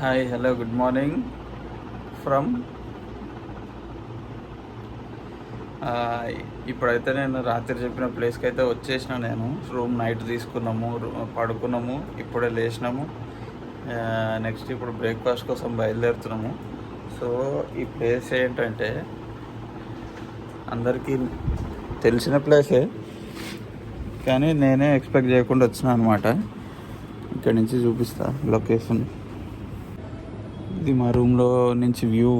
Hi hello good morning from ఇప్పుడైతే నేను రాత్రి చెప్పిన ప్లేస్కి అయితే వచ్చేసిన. నేను రూమ్ నైట్ తీసుకున్నాము, పడుకున్నాము, ఇప్పుడే లేచినాము. నెక్స్ట్ ఇప్పుడు బ్రేక్ఫాస్ట్ కోసం బయలుదేరుతున్నాము. సో ఈ ప్లేస్ ఏంటంటే అందరికీ తెలిసిన ప్లేసే, కానీ నేనే ఎక్స్పెక్ట్ చేయకుండా వచ్చినా అనమాట. ఇక్కడ నుంచి చూపిస్తా లొకేషన్. ఇది మా రూమ్లో నుంచి వ్యూ.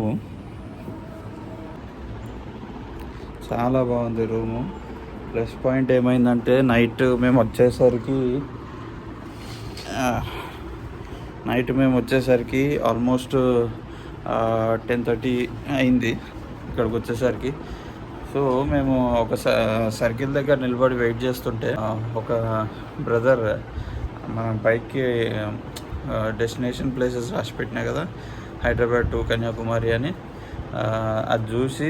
చాలా బాగుంది రూము. ప్లస్ పాయింట్ ఏమైందంటే నైట్ మేము వచ్చేసరికి ఆల్మోస్ట్ 10:30 అయింది ఇక్కడికి వచ్చేసరికి. సో మేము ఒక సర్కిల్ దగ్గర నిలబడి వెయిట్ చేస్తుంటే ఒక బ్రదర్ మన బైక్కి డెస్టినేషన్ ప్లేసెస్ రాసి పెట్టినా కదా, హైదరాబాద్ టు కన్యాకుమారి అని. అది చూసి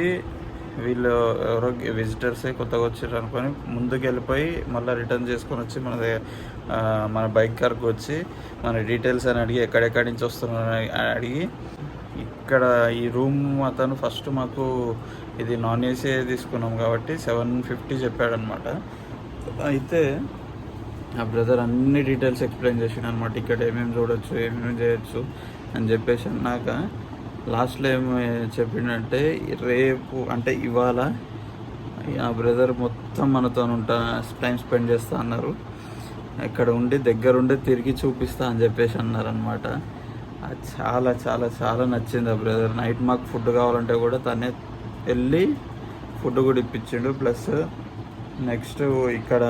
వీళ్ళు ఎవరో విజిటర్సే కొత్తగా వచ్చారు అనుకొని ముందుకు వెళ్ళిపోయి మళ్ళీ రిటర్న్ చేసుకొని వచ్చి మన బైక్ కార్కి వచ్చి మన డీటెయిల్స్ అని అడిగి ఎక్కడెక్కడి నుంచి వస్తున్నారని అడిగి ఇక్కడ ఈ రూమ్ అతను ఫస్ట్ మాకు ఇది నాన్ ఏసీ తీసుకున్నాం కాబట్టి 750 చెప్పాడనమాట. అయితే ఆ బ్రదర్ అన్ని డీటెయిల్స్ ఎక్స్ప్లెయిన్ చేసాడు అనమాట. ఇక్కడ ఏమేమి చూడొచ్చు, ఏమేమి చేయొచ్చు అని చెప్పేసి అన్నాక లాస్ట్లో ఏమి చెప్పిండంటే రేపు అంటే ఇవాళ ఆ బ్రదర్ మొత్తం మనతో టైం స్పెండ్ చేస్తా అన్నారు. ఇక్కడ ఉండి దగ్గరుండి తిరిగి చూపిస్తా అని చెప్పేసి అన్నారనమాట. అది చాలా చాలా చాలా నచ్చింది ఆ బ్రదర్. నైట్ మాకు ఫుడ్ కావాలంటే కూడా తనే వెళ్ళి ఫుడ్ కూడా ఇప్పించిండు. ప్లస్ నెక్స్ట్ ఇక్కడ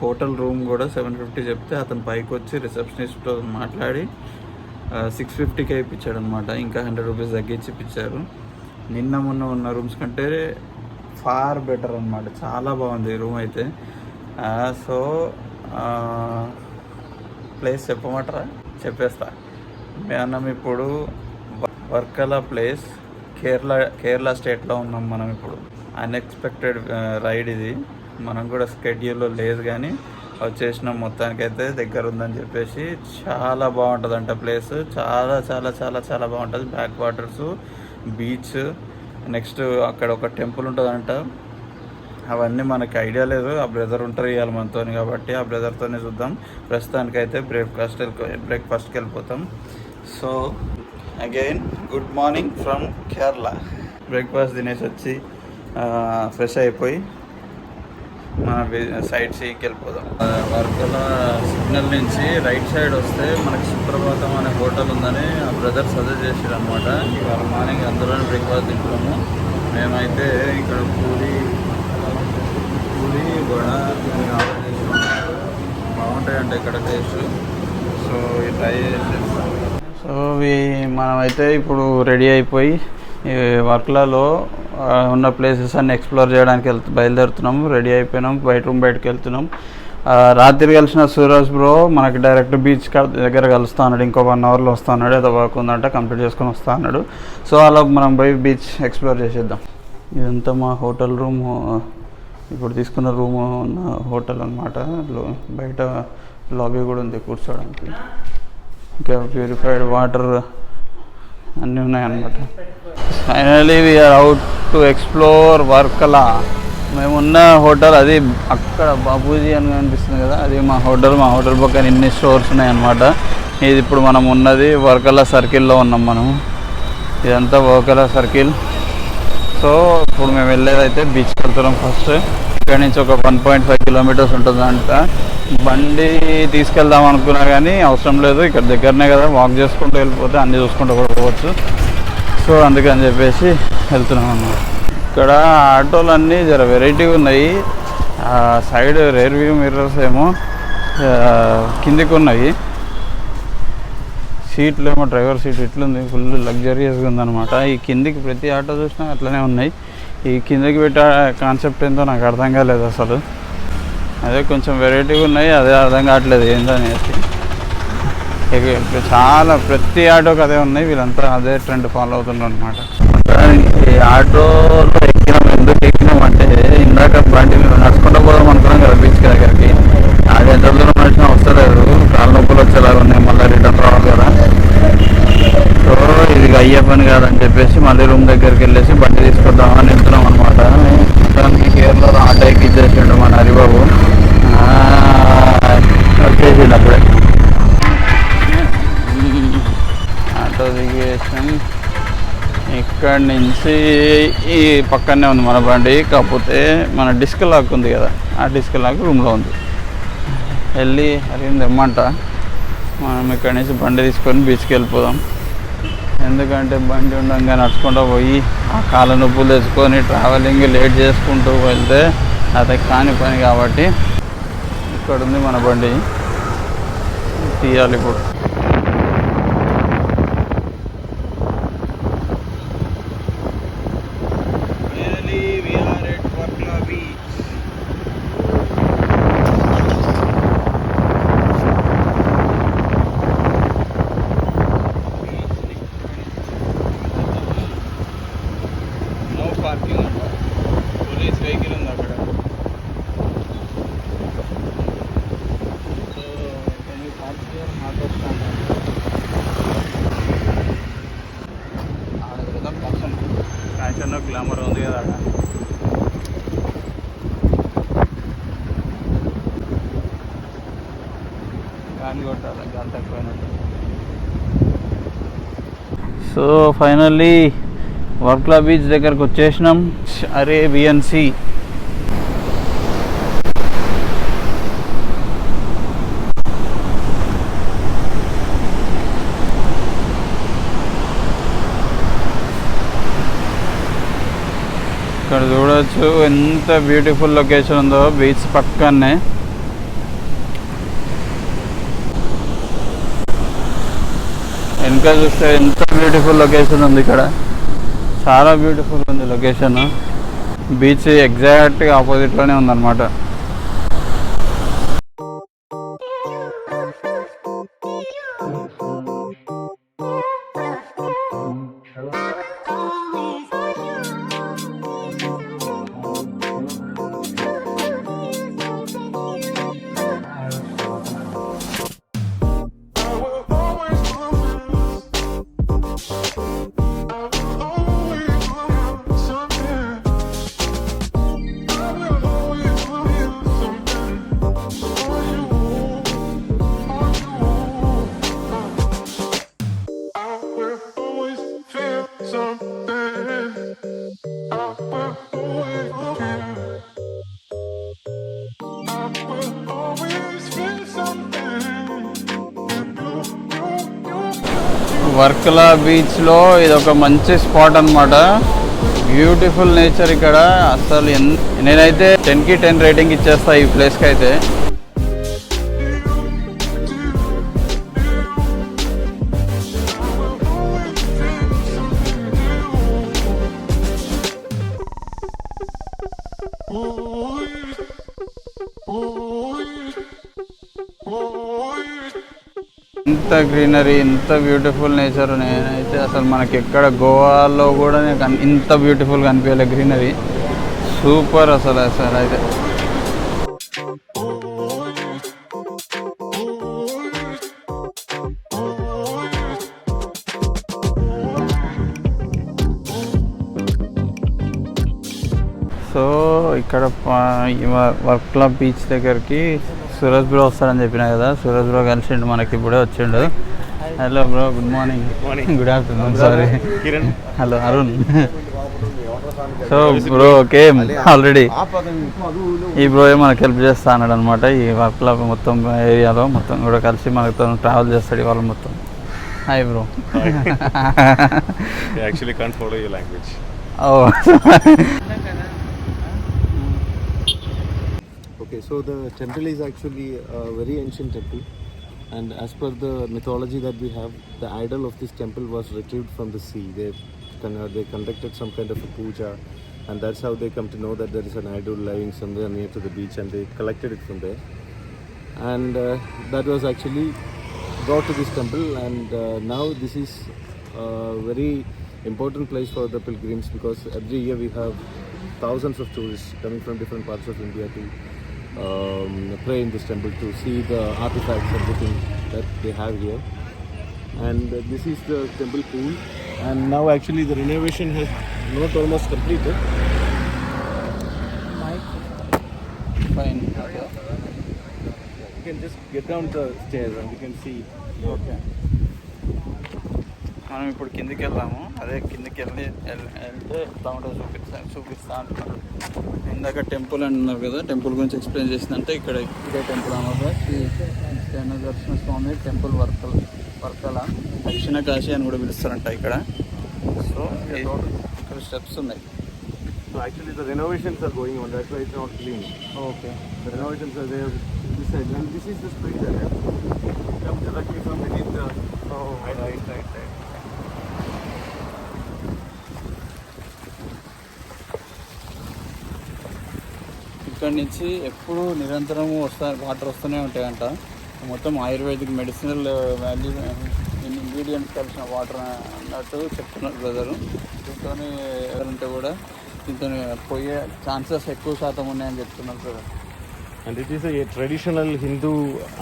హోటల్ రూమ్ కూడా 750 చెప్తే అతను పైకి వచ్చి రిసెప్షనిస్ట్తో మాట్లాడి 650కే ఇప్పించాడు అనమాట. ఇంకా 100 రూపీస్ తగ్గించి ఇప్పించారు. మొన్న ఉన్న రూమ్స్ కంటే ఫార్ బెటర్ అనమాట. చాలా బాగుంది రూమ్ అయితే. సో ప్లేస్ చెప్పమంటారా? చెప్పేస్తా. మనం ఇప్పుడు వర్కలా ప్లేస్ కేరళ స్టేట్లో ఉన్నాం మనం ఇప్పుడు. అన్ఎక్స్పెక్టెడ్ రైడ్ ఇది. మనం కూడా స్కెడ్యూల్లో లేదు కానీ వచ్చేసినాం. మొత్తానికైతే దగ్గర ఉందని చెప్పేసి చాలా బాగుంటుందంట ప్లేస్. చాలా చాలా చాలా చాలా బాగుంటుంది. బ్యాక్ వాటర్స్, బీచ్, నెక్స్ట్ అక్కడ ఒక టెంపుల్ ఉంటుందంట. అవన్నీ మనకి ఐడియా లేదు. ఆ బ్రదర్ ఉంటారు ఇవాళ మనతో కాబట్టి ఆ బ్రదర్తోనే చూద్దాం. ప్రస్తుతానికైతే బ్రేక్ఫాస్ట్కి వెళ్ళిపోతాం. So again good morning from Kerala. Breakfast తినేసి వచ్చి ఫ్రెష్ అయిపోయి మన సైడ్ సీకి వెళ్ళిపోదాం. వర్కల సిగ్నల్ నుంచి రైట్ సైడ్ వస్తే మనకి సుప్రభాతం అనే హోటల్ ఉందని ఆ బ్రదర్ సజెస్ట్ చేసాడు అనమాట. ఇవాళ మార్నింగ్ అందులో బ్రేక్ఫాస్ట్ తింటున్నాము. మేమైతే ఇక్కడ పూరి వడ ఆర్డర్ చేసాము. బాగుంటాయంట ఇక్కడ టేస్ట్. సో ట్రై చేసేస్తాం. సో మనమైతే ఇప్పుడు రెడీ అయిపోయి వర్క్లలో ఉన్న ప్లేసెస్ అన్ని ఎక్స్ప్లోర్ చేయడానికి బయలుదేరుతున్నాము. రెడీ అయిపోయినాం, బయటకు వెళ్తున్నాం. రాత్రి కలిసిన సూరజ్ బ్రో మనకి డైరెక్ట్ బీచ్ దగ్గర కలుస్తా అన్నాడు. ఇంకో 1 అవర్లో వస్తా అన్నాడు. ఏదో వర్క్ ఉందంట, కంప్లీట్ చేసుకొని వస్తా అన్నాడు. సో అలా మనం పోయి బీచ్ ఎక్స్ప్లోర్ చేసేద్దాం. ఇదంతా మా హోటల్ రూమ్. ఇప్పుడు తీసుకున్న రూమ్ ఉన్న హోటల్ అనమాట. బయట లాబీ కూడా ఉంది కూర్చోడానికి. ఇంకా ప్యూరిఫైడ్ వాటర్ అన్నీ ఉన్నాయన్నమాట. Finally we are out to explore Varkala. మేమున్న హోటల్ అది అక్కడ బాపూజీ అని అనిపిస్తుంది కదా, అది మా హోటల్ పక్కన ఇన్ని స్టోర్స్ ఉన్నాయన్నమాట. ఇది ఇప్పుడు మనం ఉన్నది వర్కలా సర్కిల్లో ఉన్నాం మనం. ఇదంతా వర్కలా సర్కిల్. సో ఇప్పుడు మేము వెళ్ళేదైతే బీచ్కి వెళ్తున్నాం. ఫస్ట్ ఇక్కడ నుంచి ఒక 1.5 కిలోమీటర్స్ ఉంటుందంట. బండి తీసుకెళ్దాం అనుకున్నా కానీ అవసరం లేదు, ఇక్కడ దగ్గరనే కదా, వాక్ చేసుకుంటూ వెళ్ళిపోతే అన్నీ చూసుకుంటూ కూడా పోవచ్చు. సో అందుకని చెప్పేసి వెళ్తున్నాం అన్నమాట. ఇక్కడ ఆటోలు అన్నీ జర వెరైటీగా ఉన్నాయి. సైడ్ రేర్ వ్యూ మిర్రర్స్ ఏమో కిందికి ఉన్నాయి. సీట్లు ఏమో డ్రైవర్ సీట్ ఇట్లుంది, ఫుల్ లగ్జరియస్గా ఉందన్నమాట. ఈ కిందికి ప్రతి ఆటో చూసినా అట్లనే ఉన్నాయి. ఈ కిందకి పెట్టే కాన్సెప్ట్ ఏంటో నాకు అర్థం కాలేదు అసలు. అదే కొంచెం వెరైటీగా ఉన్నాయి, అదే అర్థం కావట్లేదు ఏంటనేసి. చాలా ప్రతి ఆటోకి అదే ఉన్నాయి. వీళ్ళంతా అదే ట్రెండ్ ఫాలో అవుతున్నారు అనమాట. ఈ ఆటోలో ఎందుకు ఎక్కినామంటే ఇందాక బండి నడుచుకుంటూ పోదాం అనుకున్నాం కదా బీచ్ దగ్గరికి. అది ఎంత దూరం నడిచినా వస్తలేదు, కాళ్ళ నొప్పులు వచ్చేలాగా ఉన్నాయి. మళ్ళీ రిటర్న్ రావాలి కదా. చెప్పేసి మళ్ళీ రూమ్ దగ్గరికి వెళ్ళేసి బండి తీసుకొద్దామని వెళ్తున్నాం అనమాట. కేరళలో ఆటో ఎక్కిచ్చేసిండు మన హరిబాబు. వచ్చేసిండు అప్పుడే. ఆటో దిగేసాం. ఇక్కడి నుంచి ఈ పక్కనే ఉంది మన బండి, కాకపోతే మన డిస్క్ లాక్ ఉంది కదా, ఆ డిస్క్ లాక్ రూమ్లో ఉంది. వెళ్ళి అరేంది తెమ్మంట. మనం ఇక్కడి నుంచి బండి తీసుకొని బీచ్కి వెళ్ళిపోదాం. ఎందుకంటే బండి ఉండగా నడుచుకుంటూ పోయి ఆ కాళ్ళ నొప్పులు తెచ్చుకొని ట్రావెలింగ్ లేట్ చేసుకుంటూ వెళ్తే అది కాని పని కాబట్టి ఇక్కడ ఉంది మన బండి, తీయాలి ఇప్పుడు. పార్కింగ్ అంట, పోలీస్ వెహికల్ ఉంది అక్కడ. So auto stand fashion glamour ఉంది కదా అక్కడ. గాలి కొట్టాలి, గాలి తక్కువైనట్టు. సో ఫైనల్లీ వర్క్లా బీచ్ దగ్గరకు వచ్చేసినాం. Arabian sea. ఇక్కడ చూడవచ్చు ఎంత బ్యూటిఫుల్ లొకేషన్ ఉందో బీచ్ పక్కనే. వెనక చూస్తే ఎంత బ్యూటిఫుల్ లొకేషన్ ఉంది ఇక్కడ, చాలా బ్యూటిఫుల్ ఉంది లొకేషన్. బీచ్ ఎగ్జాక్ట్గా ఆపోజిట్లోనే ఉందన్నమాట. వర్కలా బీచ్లో ఇది ఒక మంచి స్పాట్ అన్నమాట. బ్యూటిఫుల్ నేచర్ ఇక్కడ. అసలు నేనైతే 10కి 10 రేటింగ్ ఇచ్చేస్తా ఈ ప్లేస్కి అయితే. ఇంత గ్రీనరీ, ఇంత బ్యూటిఫుల్ నేచర్ నేనైతే అసలు మనకి ఎక్కడ గోవాలో కూడా ఇంత బ్యూటిఫుల్గా అనిపించలే గ్రీనరీ. సూపర్ అసలు అయితే. సో ఇక్కడ వర్క్లా బీచ్ దగ్గరికి సురేష్ బ్రో వస్తాడని చెప్పినా కదా, సురేష్ బ్రో కలిసిండు మనకి, ఇప్పుడే వచ్చిండు. Hello bro, good morning. Good afternoon, sorry. Hello Arun. So bro okay, already ఈ బ్రో మనకు హెల్ప్ చేస్తా అన్నాడు అనమాట. ఈ వర్క్లా మొత్తం ఏరియాలో మొత్తం కూడా కలిసి మనతో ట్రావెల్ చేస్తాడు ఇవాళ మొత్తం. Hi bro. Actually can't follow your language. Oh. Okay, so the temple is actually a very ancient temple, and as per the mythology that we have, the idol of this temple was retrieved from the sea. They conducted some kind of a puja, and that's how they come to know that there is an idol lying somewhere near to the beach, and they collected it from there. And that was actually brought to this temple, and now this is a very important place for the pilgrims, because every year we have thousands of tourists coming from different parts of India to pray in this temple, to see the artifacts, everything that they have here. And this is the temple pool, And now actually the renovation has not almost completed. Fine. You can just get down the stairs and you can see. Okay, మనం ఇప్పుడు కిందికి వెళ్దాము. అదే కిందికి వెళ్తే ఎట్లా ఉంటుందో చూపిస్తా అంటున్నారు. ఇందాక టెంపుల్ అంటున్నారు కదా, టెంపుల్ గురించి ఎక్స్ప్లెయిన్ చేసిందంటే ఇదే టెంపుల్ అన్నమాట. శ్రీ దర్శన స్వామి టెంపుల్ వర్కల దక్షిణ కాశీ అని కూడా పిలుస్తారంట ఇక్కడ. సో ఇక్కడ స్టెప్స్ ఉన్నాయి. So actually the renovations are going on. That's why it's not clean. Okay, The renovations are there this side. And this is the street area. Comes directly from beneath the. Right. ఇక్కడ నుంచి ఎప్పుడు నిరంతరం water వస్తూనే ఉంటాయంట. మొత్తం ayurvedic medicinal value ingredients కలిసిన water అన్నట్టు చెప్తున్నారు బ్రదరు. దీంతో ఎవరంటే కూడా దీంతో పోయే ఛాన్సెస్ ఎక్కువ శాతం ఉన్నాయని చెప్తున్నారు brother. And it is a traditional Hindu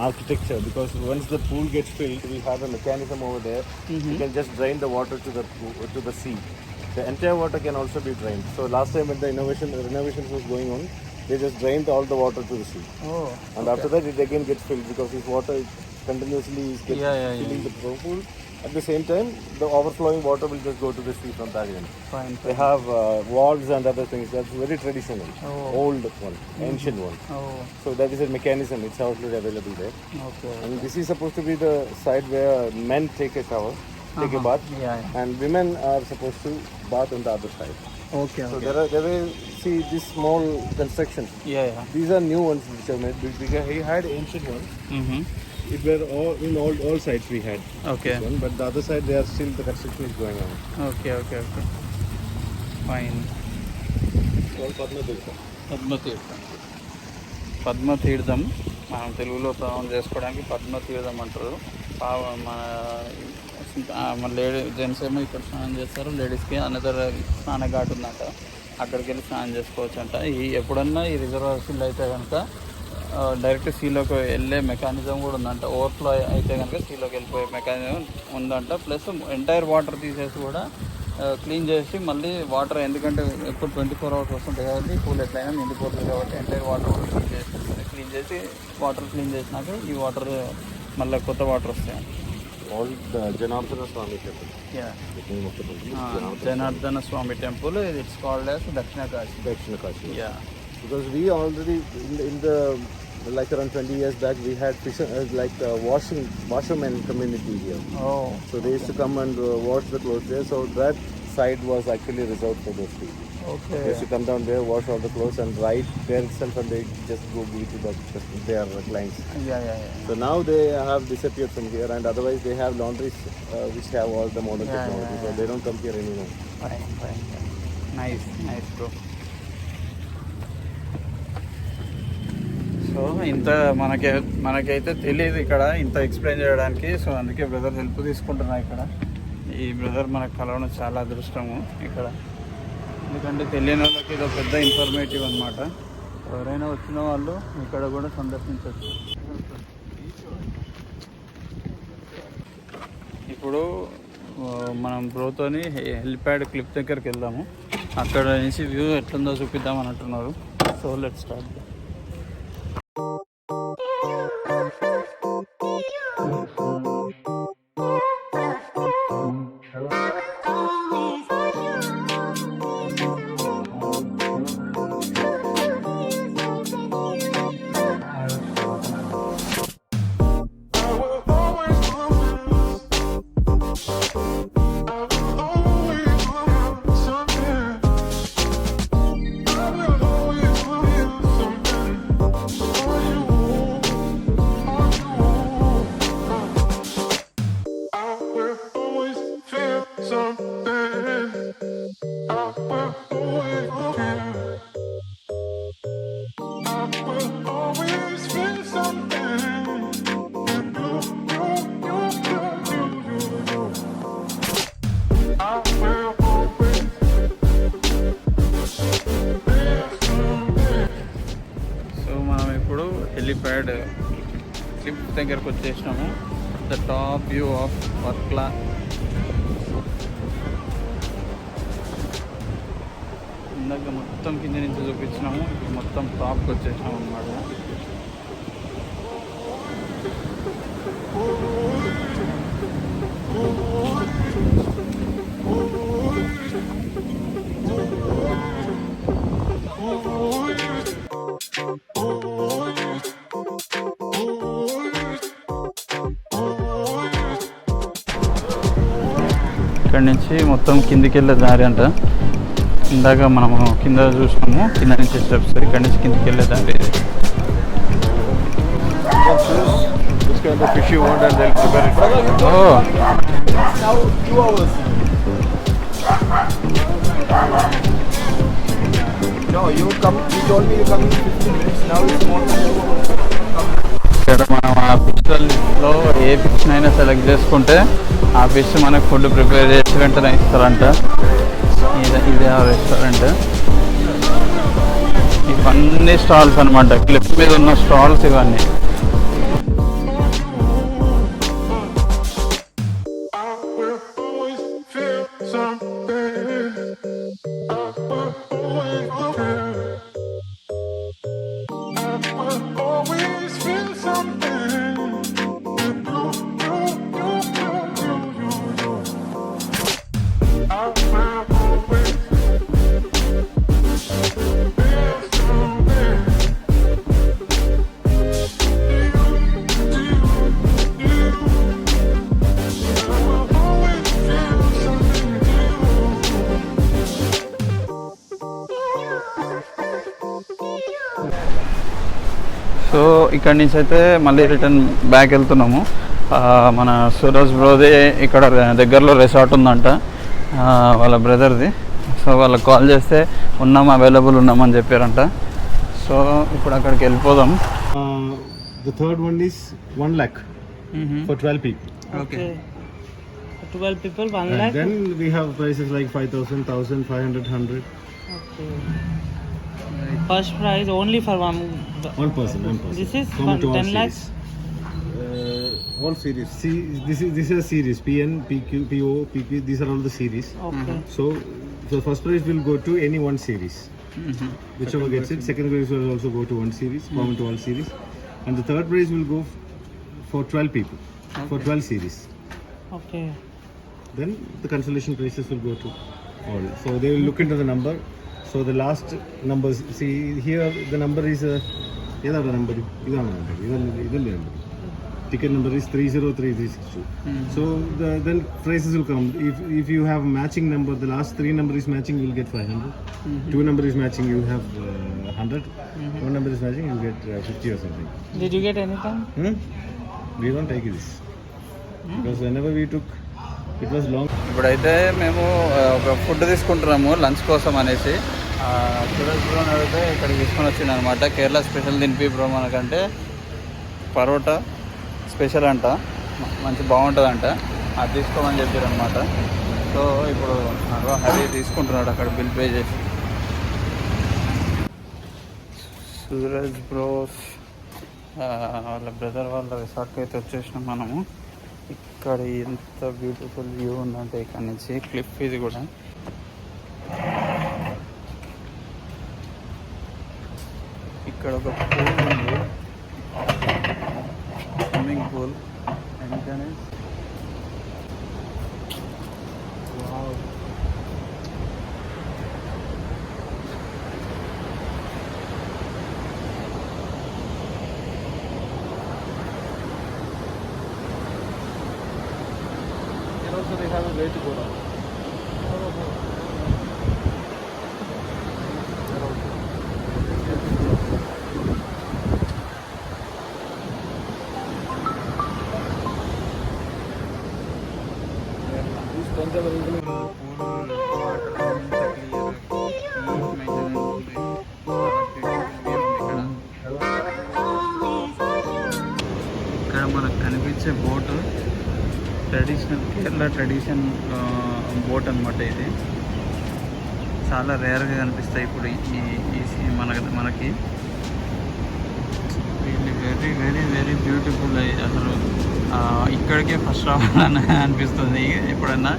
architecture because once the pool gets filled, we have a mechanism over there. You can just drain the water to the sea. The entire water can also be drained. So last time when the renovations was going on, they just drained all the water to the sea. And after that, it again gets filled because this water continuously is filling the pool. At the same time, the overflowing water will just go to the sea from that end. Fine. They have walls and other things. That's very traditional, old one, ancient one. So that is a mechanism. It's already available there. Okay. And this is supposed to be the side where men take a shower, take a bath, and women are supposed to bath on the other side. Okay. So there are see this small construction. These are new ones which are made because he had ancient ones. It were all sides we had. Okay. One, but the other side, the construction is going on. Okay. Fine. All పద్మతీర్థం మనం తెలుగులో pronounce చేసుకోవడానికి పద్మతీర్థం అంటారు. మన gents ఏమో ఇక్కడ స్నానం చేస్తారు, లేడీస్కి అనదర్ స్నాన ఘాట్ ఉందంట, అక్కడికి వెళ్ళి స్నానం చేసుకోవచ్చు అంట. ఎప్పుడన్నా ఈ రిజర్వాయర్ ఫిల్ అయితే కనుక డైరెక్ట్ సీలోకి వెళ్ళే మెకానిజం కూడా ఉందంట. ఓవర్ఫ్లో అయితే కనుక సీలోకి వెళ్ళిపోయే మెకానిజం ఉందంట. ప్లస్ ఎంటైర్ వాటర్ తీసేసి కూడా క్లీన్ చేసి మళ్ళీ వాటర్, ఎందుకంటే ఎప్పుడు 24 hours వస్తుంటాయి కాబట్టి పూల్ ఎట్లయినా నిండిపోతుంది కాబట్టి ఎంటైర్ వాటర్ కూడా క్లీన్ చేసి వాటర్ క్లీన్ చేసినాక ఈ వాటర్ మళ్ళీ కొత్త వాటర్ వస్తాయి. All the Janardana Swami temple. The name of the temple. Janardana Swami temple. It's called as Dakshina Kashi. Dakshina Kashi. Because we already in the like around 20 years back we had washermen community here. So they used to come and wash the clothes there. So that side was actually reserved for those people. Okay. They used to come down there, wash all the clothes and ride there itself, and they just go give to their clients. So now they have disappeared from here, and otherwise they have laundries which have all the modern technology. So they don't come here anymore. Fine. Nice bro. So ఇంత మనకైతే తెలియదు ఇక్కడ ఇంత explain చేయడానికి. So అందుకే brother help తీసుకుంటున్నా ఇక్కడ. ఈ బ్రదర్ మనకు కలవడం చాలా అదృష్టము ఇక్కడ, ఎందుకంటే తెలియని వాళ్ళకి ఇది పెద్ద ఇన్ఫర్మేటివ్ అనమాట. ఎవరైనా వచ్చిన వాళ్ళు ఇక్కడ కూడా సందర్శించవచ్చు. ఇప్పుడు మనం బ్రోతోని హెలిప్యాడ్ క్లిప్ దగ్గరికి వెళ్దాము. అక్కడ నుంచి వ్యూ ఎట్లుందో చూపిద్దాం అని అంటున్నారు. So let's start. Helipad clip దగ్గరకు వచ్చేసినాము. ద టాప్ వ్యూ ఆఫ్ వర్క్లా. ఇందాక మొత్తం కింద నుంచి చూపించినాము, ఇప్పుడు మొత్తం టాప్కి వచ్చేసినాం అన్నమాట. ఇక్కడ నుంచి మొత్తం కిందికి వెళ్ళే దారి అంట. ఇందాక మనము కింద చూసినాము, కింద నుంచి స్టెప్స్, ఇక్కడ నుంచి కిందికి వెళ్ళే దారి ఇది. This kind of fish you want and they'll prepare it. Oh. Now 2 hours. No, you told me you come in 15 minutes. Now it's more than 2 hours. ఇక్కడ మనం ఆ ఫిష్లో ఏ ఫిష్ని అయినా సెలెక్ట్ చేసుకుంటే ఆ ఫిష్ మనకు ఫుడ్ ప్రిపేర్ చేసి వెంటనే ఇస్తారంట. ఇదే ఆ రెస్టారెంట్. ఇవన్నీ స్టాల్స్ అనమాట, క్లిప్ మీద ఉన్న స్టాల్స్ ఇవన్నీ. సో ఇక్కడ నుంచి అయితే మళ్ళీ రిటర్న్ బ్యాక్ వెళ్తున్నాము. మన సూరజ్ బ్రోది ఇక్కడ దగ్గరలో రిసార్ట్ ఉందంట, వాళ్ళ బ్రదర్ది. సో వాళ్ళకి కాల్ చేస్తే అవైలబుల్ ఉన్నామని చెప్పారంట. సో ఇప్పుడు అక్కడికి వెళ్ళిపోదాం. The third one is 1 lakh for 12 people. Okay. 12 people, 1 And lakh. then we have prices like 5,000, 1,000, 500, 100. Okay. First prize only for one. One person. This is Common to all 10 lakhs. series. All series. See, this is a series. PN, PQ, PO, PP. These are all the series. Okay. So the first prize will go to any one series. Whichever gets it. Second prize will also go to one series, common to all series. And the third prize will go for 12 people, for 12 series. Okay. Then the consolation prizes will go to all. So they will look into the number. So the last numbers, see here the number is the number. Ticket number is 303362. So then prizes will come. If you have matching number, the last 3 number is matching, you will get 500. 2 number is matching, you have 100. 1 number is matching, you will get 50 or something. Did you get anything? We don't take this because whenever we took, it was long. ఇప్పుడైతే మేము ఒక food తీసుకుంటున్నాము lunch కోసం అనేసి. Suraj bro అయితే ఇక్కడికి తీసుకొని వచ్చింది అనమాట. కేరళ స్పెషల్ తినిపి బ్రో మనకంటే పరోటా స్పెషల్ అంట, మంచి బాగుంటుంది అంట, అది తీసుకోమని చెప్పారు అనమాట. సో ఇప్పుడు హరి తీసుకుంటున్నాడు అక్కడ బిల్ పే చేసి. సూరజ్ బ్రోస్ వాళ్ళ బ్రదర్ వాళ్ళ రిసార్ట్కి అయితే వచ్చేసినాం మనము. ఇక్కడ ఎంత బ్యూటిఫుల్ వ్యూ ఉందంటే ఇక్కడ నుంచి క్లిఫ్ ఇది కూడా. ఇక్కడ ఒక పూల్ ఉంది, స్విమ్మింగ్ పూల్. ఎందుకని So they have a way to go down. ఇక్కడ మనకు కనిపించే boat traditional Kerala tradition boat అనమాట. ఇది చాలా రేర్గా కనిపిస్తాయి ఇప్పుడు మనకి. Very very very beautiful. అసలు ఇక్కడికే ఫస్ట్ రావాలని అనిపిస్తుంది. ఎప్పుడైనా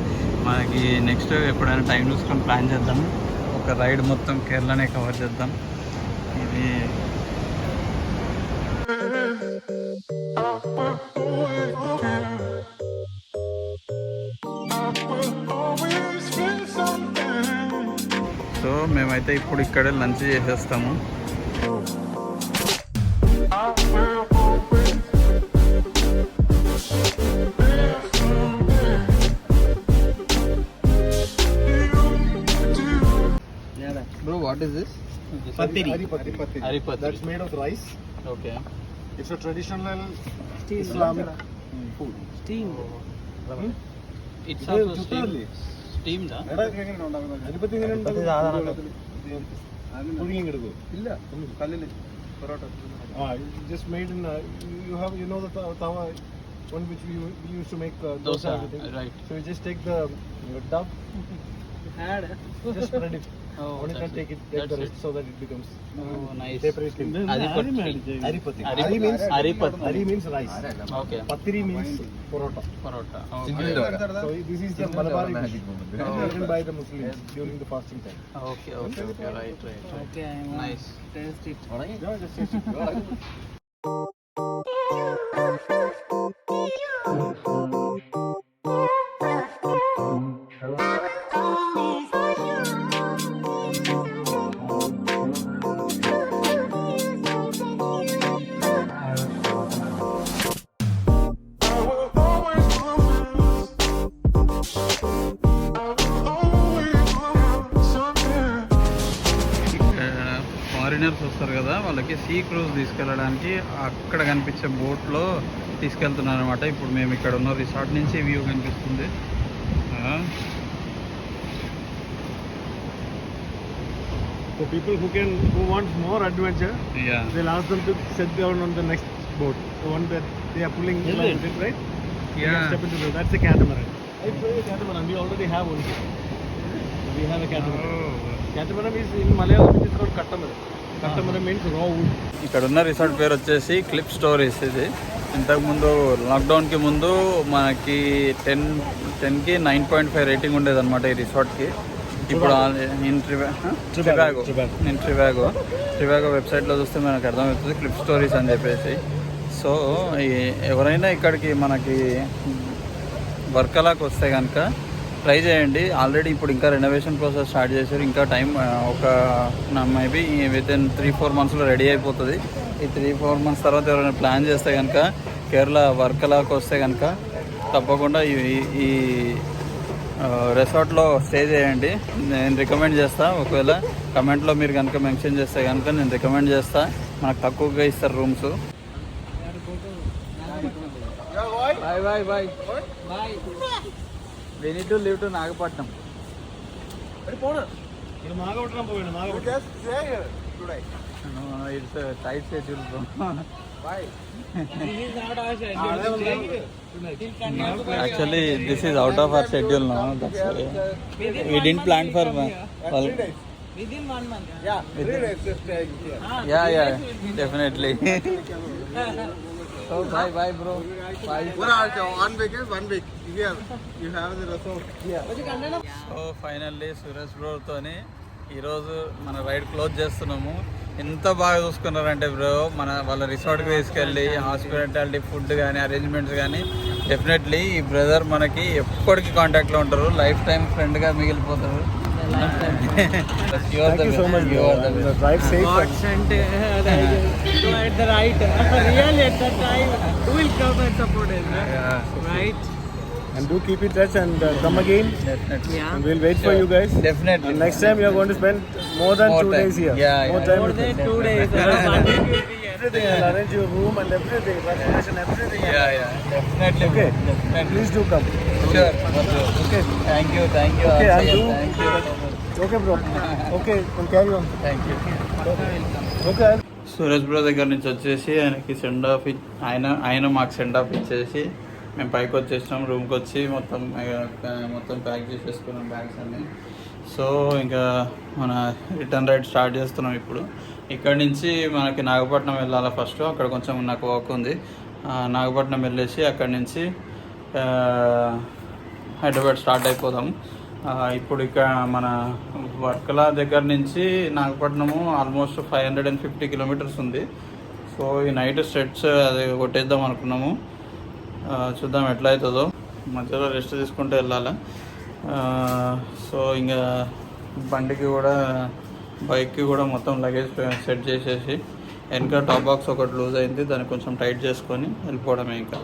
మనకి నెక్స్ట్ ఎప్పుడైనా టైం చూసుకొని ప్లాన్ చేద్దాం. ఒక ఒక రైడ్ మొత్తం కేరళనే కవర్ చేద్దాం. ఇది సో మేమైతే ఇప్పుడు ఇక్కడే లంచ్ చేసేస్తాము. Bro, what is this? Patiri. Haripati. That's made of rice. Okay. It's a traditional Islamic food. Steam. It's ഇത് also ചുട്ടതല്ലേ? steamed. അരിപ്പത്തി എങ്ങനെ പുഴുങ്ങി എടുക്കും? ഇല്ല, കല്ലില് parotta. Just made in you know the tawa one which we used to make dosa everything. Right. So you just take the dough, Had. just spread it. Oh, Only can take it, take the rest so that it becomes Nice. papery thin. Haripati. Haripati. Hari means Haripati. Hari means rice. Okay. Patiri means porota. Parota. So this is the Malabari dish eaten by the Muslims during the fasting time. Okay. Right. Okay, I want Nice. taste it. Yeah, just taste it. Foreigners వస్తారు కదా, వాళ్ళకి see cruise తీసుకెళ్ళడానికి అక్కడ కనిపించే బోట్లో తీసుకెళ్తున్నారు అనమాట. ఇప్పుడు మేము ఇక్కడ ఉన్న రిసార్ట్ నుంచి వ్యూ కనిపిస్తుంది. For people who want more adventure, Yeah. they'll ask them to sit down on the next boat, the one that they are pulling Is along it? with it, right? They Yeah. can step into the, that's a catamaran. It's a catamaran. We already have one. We have a catamaran. Oh. Catamaran is in Malayalam it is called katamaran. Katamaran means raw wood. ఇక్కడ ఉన్న resort పేరు వచ్చేసి clip stories. ఇది ఇంతకుముందు లాక్డౌన్కి ముందు మనకి 10కి 9.5 rating ఉండేది అనమాట ఈ రిసార్ట్కి. ఇప్పుడు ట్రివాగో వెబ్సైట్లో చూస్తే మనకు అర్థమవుతుంది క్లిప్ స్టోరీస్ అని చెప్పేసి. సో ఎవరైనా ఇక్కడికి మనకి వర్కలాకి వస్తే కనుక ట్రై చేయండి. ఆల్రెడీ ఇప్పుడు ఇంకా రెనోవేషన్ ప్రాసెస్ స్టార్ట్ చేశారు. ఇంకా టైం ఒక మేబీ వితిన్ 3-4 మంత్స్లో రెడీ అయిపోతుంది. ఈ 3-4 మంత్స్ తర్వాత ఎవరైనా ప్లాన్ చేస్తే కనుక కేరళ వర్కలాకి వస్తే కనుక తప్పకుండా ఈ రిసార్ట్లో స్టే చేయండి. నేను రికమెండ్ చేస్తాను. ఒకవేళ కమెంట్లో మీరు కనుక మెన్షన్ చేస్తే కనుక నేను రికమెండ్ చేస్తాను. మనకు తక్కువగా ఇస్తారు rooms. Bye. We need to leave to Nagapattinam. No, it's a tight schedule, bro. This is not our schedule. Actually, this is out of our schedule now. That's why we didn't plan for. Within 1 month. Yeah, definitely. So bye, bro. Bye. One week. You have the resort. So finally Suresh బ్రోతోని ఈరోజు మన ride close చేస్తున్నాము. ఎంత బాగా చూసుకున్నారంటే bro, వాళ్ళ రిసార్ట్కి తీసుకెళ్ళి hospitality, food కానీ arrangements కానీ డెఫినెట్లీ ఈ బ్రదర్ మనకి ఎప్పటికీ కాంటాక్ట్లో ఉంటారు. లైఫ్ టైం ఫ్రెండ్గా మిగిలిపోతారు. Thank you so much. Drive safe. God sent so at the right, really at the time, who will come and support us, right? And do keep in touch and come again. Definitely. Yeah. And we'll wait for you guys. Definitely. And next time you are going to spend more than 2 days here. More time More with than us. 2 days. One week will be here. Everything. I'll arrange your room and everything. Transportation, everything. Yeah, definitely. Okay. Definitely. Please do come. Sure. Okay. Thank you. Okay, I'll do. Thank you. Okay, bro. Okay, we'll carry on. Thank you. Okay. Suresh bro దగ్గర నుంచి వచ్చేసి ఆయనకి send off ఆయన మాకు send off ఇచ్చేసి మేము పైకి వచ్చేసినాం. రూమ్కి వచ్చి మొత్తం ప్యాక్ చేసేసుకున్నాం బ్యాగ్స్ అన్నీ. సో ఇంకా మన రిటర్న్ రైడ్ స్టార్ట్ చేస్తున్నాం ఇప్పుడు. ఇక్కడ నుంచి మనకి నాగపట్నం వెళ్ళాలి ఫస్ట్. అక్కడ కొంచెం నాకు వాక్ ఉంది. నాగపట్నం వెళ్ళేసి అక్కడి నుంచి హైదరాబాద్ స్టార్ట్ అయిపోదాం. ఇప్పుడు ఇక మన వర్కలా దగ్గర నుంచి నాగపట్నము ఆల్మోస్ట్ 550 కిలోమీటర్స్ ఉంది. సో ఈ నైట్ స్ట్రెచ్ అది కొట్టేద్దాం అనుకున్నాము. చూద్దాం ఎట్లా అవుతుందో, మధ్యలో రెస్ట్ తీసుకుంటూ వెళ్ళాలి. సో ఇంకా బండికి కూడా బైక్కి కూడా మొత్తం లగేజ్ సెట్ చేసేసి వెనక టాప్ బాక్స్ ఒకటి లూజ్ అయింది, దాన్ని కొంచెం టైట్ చేసుకొని వెళ్ళిపోవడమే ఇంకా.